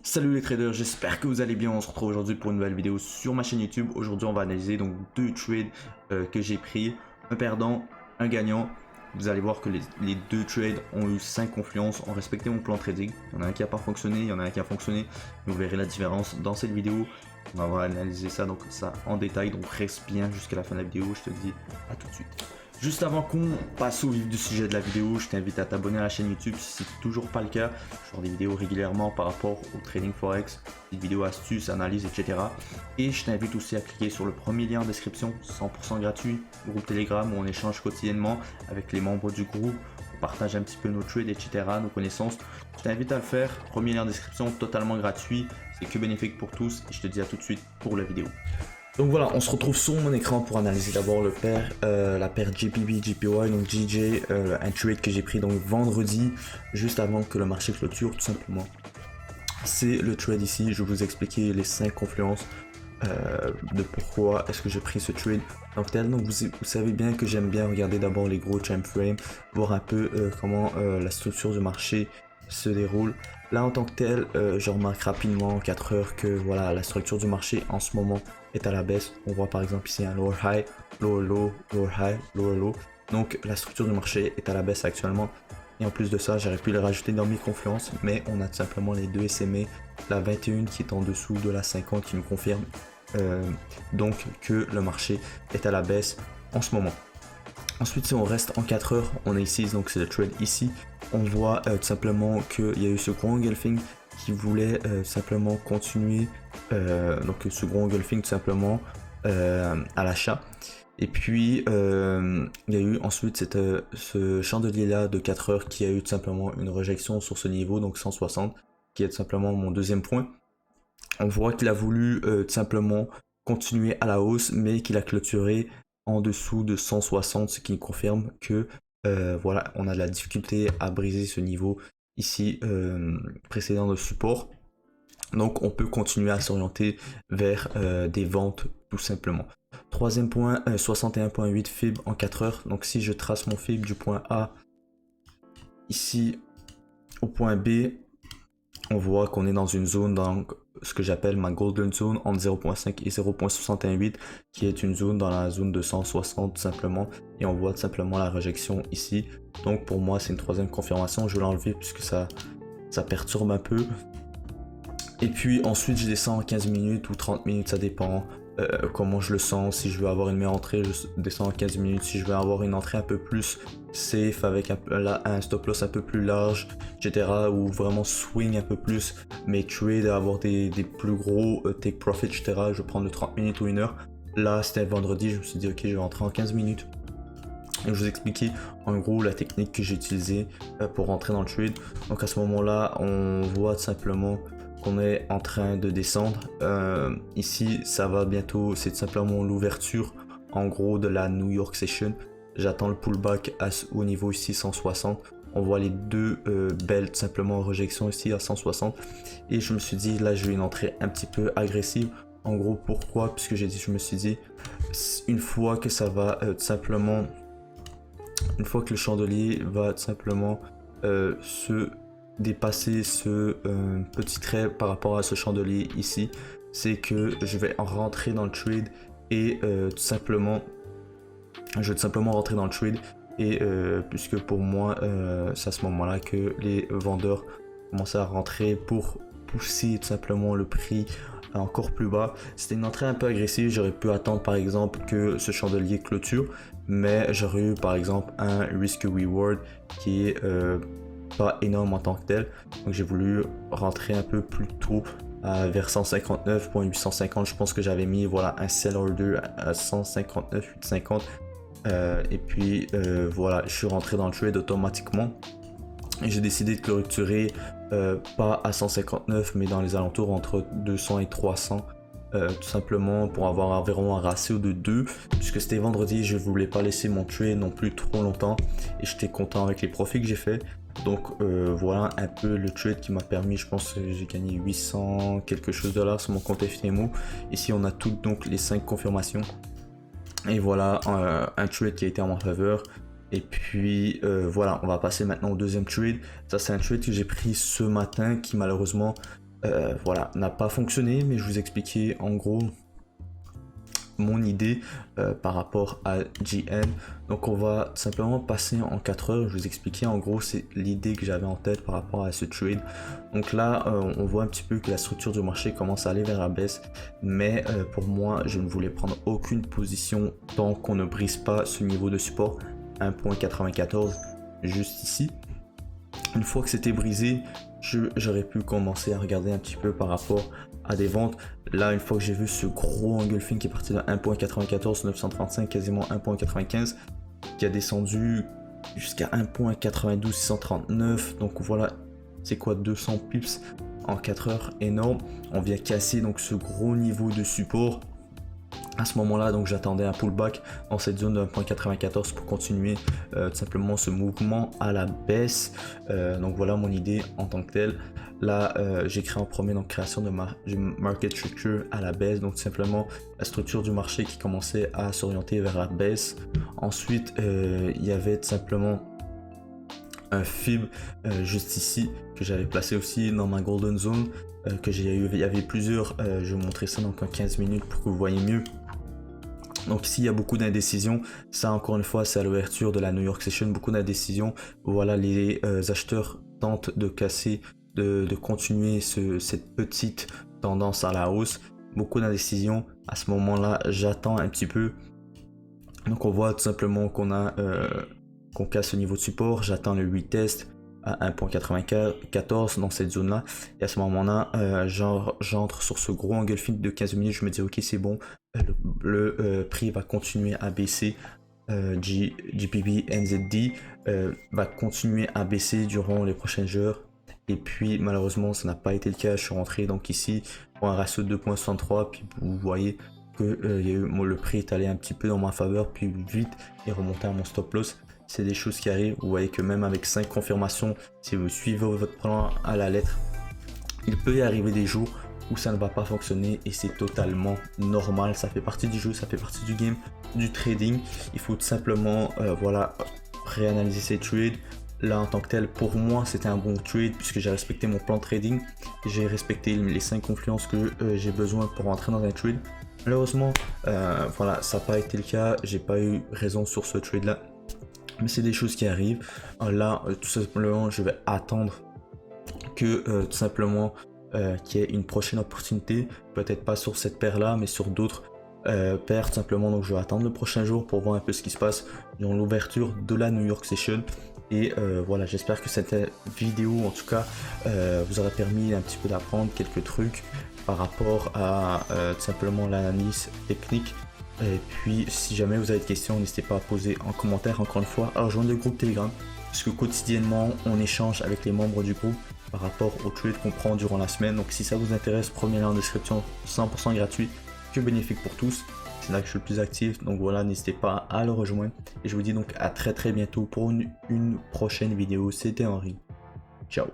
Salut les traders, j'espère que vous allez bien. On se retrouve aujourd'hui pour une nouvelle vidéo sur ma chaîne YouTube. Aujourd'hui on va analyser donc deux trades que j'ai pris, un perdant, un gagnant. Vous allez voir que les deux trades ont eu 5 confluences, ont respecté mon plan trading. Il y en a un qui n'a pas fonctionné, il y en a un qui a fonctionné. Vous verrez la différence dans cette vidéo. On va analyser ça donc ça en détail, donc reste bien jusqu'à la fin de la vidéo. Je te dis à tout de suite. Juste avant qu'on passe au vif du sujet de la vidéo, je t'invite à t'abonner à la chaîne YouTube si c'est toujours pas le cas. Je sors des vidéos régulièrement par rapport au trading forex, des vidéos astuces, analyses, etc. Et je t'invite aussi à cliquer sur le premier lien en description, 100% gratuit, groupe Telegram où on échange quotidiennement avec les membres du groupe, on partage un petit peu nos trades, etc., nos connaissances. Je t'invite à le faire, premier lien en description, totalement gratuit, c'est que bénéfique pour tous et je te dis à tout de suite pour la vidéo. Donc voilà, on se retrouve sur mon écran pour analyser d'abord la paire JPB, JPY, donc JJ, un trade que j'ai pris donc vendredi, juste avant que le marché clôture tout simplement. C'est le trade ici, je vais vous expliquer les 5 confluences de pourquoi est-ce que j'ai pris ce trade. Donc vous savez bien que j'aime bien regarder d'abord les gros time frames, voir un peu comment la structure du marché se déroule. Là en tant que tel, je remarque rapidement en 4 heures que voilà, la structure du marché en ce moment est à la baisse. On voit par exemple ici un lower high, lower low, lower high, lower low. Donc la structure du marché est à la baisse actuellement. Et en plus de ça, j'aurais pu les rajouter dans mes confluences, mais on a tout simplement les deux SMA, la 21 qui est en dessous de la 50 qui nous confirme donc que le marché est à la baisse en ce moment. Ensuite, si on reste en 4 heures, on est ici, donc c'est le trade ici. On voit tout simplement qu'il y a eu ce gros engulfing qui voulait simplement continuer, donc ce gros engulfing tout simplement à l'achat. Et puis il y a eu ensuite ce chandelier là de 4 heures qui a eu tout simplement une rejection sur ce niveau, donc 160, qui est tout simplement mon deuxième point. On voit qu'il a voulu tout simplement continuer à la hausse, mais qu'il a clôturé en dessous de 160, ce qui confirme que voilà, on a de la difficulté à briser ce niveau ici précédent de support. Donc on peut continuer à s'orienter vers des ventes tout simplement. Troisième point, 61.8 fib en 4 heures. Donc si je trace mon fib du point A ici au point B, on voit qu'on est dans une zone, dans ce que j'appelle ma golden zone entre 0.5 et 0.68, qui est une zone dans la zone de 160 tout simplement, et on voit tout simplement la rejection ici. Donc pour moi c'est une troisième confirmation, je vais l'enlever puisque ça perturbe un peu. Et puis ensuite je descends en 15 minutes ou 30 minutes, ça dépend comment je le sens. Si je veux avoir une meilleure entrée, je descends en 15 minutes. Si je veux avoir une entrée un peu plus safe avec un stop loss un peu plus large, etc., ou vraiment swing un peu plus mes trades, avoir des plus gros take profit, etc., je vais prendre le 30 minutes ou 1 heure. Là c'était vendredi, je me suis dit ok, je vais rentrer en 15 minutes. Et je vous expliquer en gros la technique que j'ai utilisée pour rentrer dans le trade. Donc à ce moment là on voit tout simplement qu'on est en train de descendre. Ici ça va bientôt, c'est tout simplement l'ouverture en gros de la New York Session. J'attends le pullback au niveau ici 160. On voit les deux belles tout simplement rejection ici à 160. Et je me suis dit là je vais une entrée un petit peu agressive. En gros pourquoi? Puisque je me suis dit une fois que ça va tout simplement, une fois que le chandelier va tout simplement se dépasser ce petit trait par rapport à ce chandelier ici, c'est que je vais rentrer dans le trade et tout simplement je vais tout simplement rentrer dans le trade et puisque pour moi c'est à ce moment là que les vendeurs commencent à rentrer pour pousser tout simplement le prix encore plus bas. C'était une entrée un peu agressive, j'aurais pu attendre par exemple que ce chandelier clôture, mais j'aurais eu par exemple un risk reward qui est pas énorme en tant que tel, donc j'ai voulu rentrer un peu plus tôt vers 159.850. Je pense que j'avais mis voilà un sell order à 159.850 et puis voilà, je suis rentré dans le trade automatiquement et j'ai décidé de clôturer pas à 159 mais dans les alentours entre 200 et 300 tout simplement pour avoir environ un ratio de 2, puisque c'était vendredi, je voulais pas laisser mon trade non plus trop longtemps et j'étais content avec les profits que j'ai fait. Donc voilà un peu le trade qui m'a permis, je pense que j'ai gagné 800 quelque chose dollars sur mon compte FTMO. Ici on a toutes donc les 5 confirmations et voilà un trade qui a été en ma faveur. Et puis voilà, on va passer maintenant au deuxième trade. Ça c'est un trade que j'ai pris ce matin qui malheureusement voilà, n'a pas fonctionné, mais je vous expliquais en gros mon idée par rapport à GN. Donc on va simplement passer en 4 heures. Je vous expliquais en gros c'est l'idée que j'avais en tête par rapport à ce trade. Donc là on voit un petit peu que la structure du marché commence à aller vers la baisse, mais pour moi je ne voulais prendre aucune position tant qu'on ne brise pas ce niveau de support 1.94 juste ici. Une fois que c'était brisé, j'aurais pu commencer à regarder un petit peu par rapport à des ventes. Là, une fois que j'ai vu ce gros engulfing qui est parti de 1.94, 935, quasiment 1.95, qui a descendu jusqu'à 1.92, 639. Donc voilà, c'est quoi 200 pips en 4 heures, énorme. On vient casser donc ce gros niveau de support. À ce moment-là, donc j'attendais un pullback dans cette zone de 1.94 pour continuer tout simplement ce mouvement à la baisse. Donc voilà mon idée en tant que telle. Là, j'ai créé en premier donc création de market structure à la baisse, donc tout simplement la structure du marché qui commençait à s'orienter vers la baisse. Ensuite, il y avait tout simplement un fib juste ici que j'avais placé aussi dans ma golden zone. Il y avait plusieurs, je vais vous montrer ça donc en 15 minutes pour que vous voyez mieux. Donc ici il y a beaucoup d'indécision, ça encore une fois c'est à l'ouverture de la New York Session, beaucoup d'indécision. Voilà, les acheteurs tentent de casser, de continuer cette petite tendance à la hausse, beaucoup d'indécision. À ce moment là j'attends un petit peu, donc on voit tout simplement qu'on casse le niveau de support, j'attends le retest à 1.94 dans cette zone là, et à ce moment là j'entre sur ce gros engulfing de 15 minutes. Je me dis ok c'est bon, le prix va continuer à baisser, GBP NZD va continuer à baisser durant les prochaines heures, et puis malheureusement ça n'a pas été le cas. Je suis rentré donc ici pour un ratio de 2.63, puis vous voyez que le prix est allé un petit peu dans ma faveur, puis vite est remonté à mon stop loss. C'est des choses qui arrivent. Vous voyez que même avec 5 confirmations, si vous suivez votre plan à la lettre, il peut y arriver des jours où ça ne va pas fonctionner, et c'est totalement normal. Ça fait partie du jeu, ça fait partie du game, du trading. Il faut tout simplement voilà, réanalyser ces trades. Là en tant que tel, pour moi c'était un bon trade puisque j'ai respecté mon plan de trading, j'ai respecté les 5 confluences que j'ai besoin pour rentrer dans un trade. Malheureusement voilà, ça n'a pas été le cas, j'ai pas eu raison sur ce trade là, mais c'est des choses qui arrivent. Là tout simplement je vais attendre que tout simplement qu'il y ait une prochaine opportunité, peut-être pas sur cette paire là mais sur d'autres paires tout simplement. Donc je vais attendre le prochain jour pour voir un peu ce qui se passe dans l'ouverture de la New York Session. Et voilà, j'espère que cette vidéo en tout cas vous aura permis un petit peu d'apprendre quelques trucs par rapport à tout simplement l'analyse technique. Et puis si jamais vous avez des questions, n'hésitez pas à poser en commentaire, encore une fois à rejoindre le groupe Telegram, puisque quotidiennement on échange avec les membres du groupe par rapport aux trades qu'on prend durant la semaine. Donc si ça vous intéresse, prenez lien en description, 100% gratuit, que bénéfique pour tous. C'est là que je suis le plus actif, donc voilà, n'hésitez pas à le rejoindre. Et je vous dis donc à très bientôt pour une prochaine vidéo. C'était Henri, ciao.